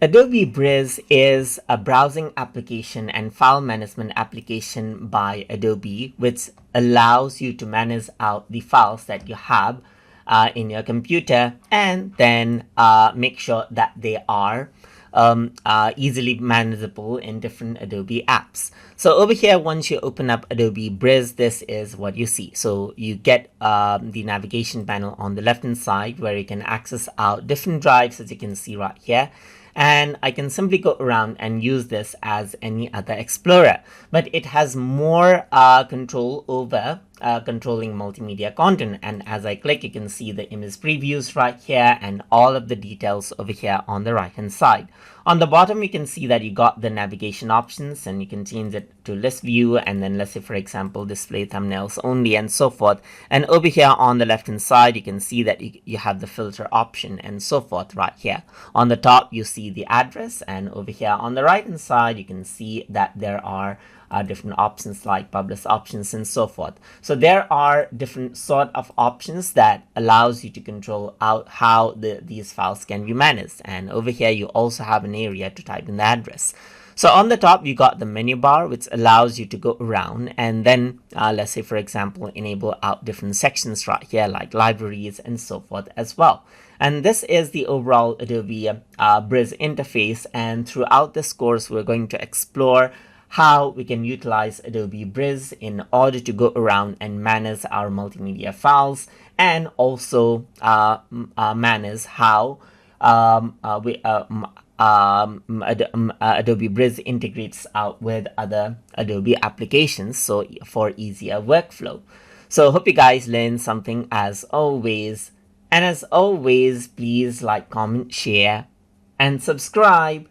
Adobe Bridge is a browsing application and file management application by Adobe, which allows you to manage out the files that you have in your computer, and then make sure that they are easily manageable in different Adobe apps. So over here, once you open up Adobe Bridge, this is what you see. So you get the navigation panel on the left hand side where you can access out different drives, as you can see right here. And I can simply go around and use this as any other explorer, but it has more control over controlling multimedia content. And as I click, you can see the image previews right here and all of the details over here on the right hand side. On the bottom, you can see that you got the navigation options, and you can change it to list view, and then let's say, for example, display thumbnails only, and so forth. And over here on the left hand side, you can see that you have the filter option and so forth right here. On the top, you see the address, and over here on the right hand side, you can see that there are different options like publish options and so forth. So there are different sort of options that allows you to control out how these files can be managed. And over here, you also have an area to type in the address. So on the top, you got the menu bar, which allows you to go around and then let's say, for example, enable out different sections right here like libraries and so forth as well. And this is the overall Adobe Bridge interface. And throughout this course, we're going to explore how we can utilize Adobe Bridge in order to go around and manage our multimedia files, and also manage how Adobe Bridge integrates out with other Adobe applications, so for easier workflow. So hope you guys learned something as always. And as always, please like, comment, share, and subscribe.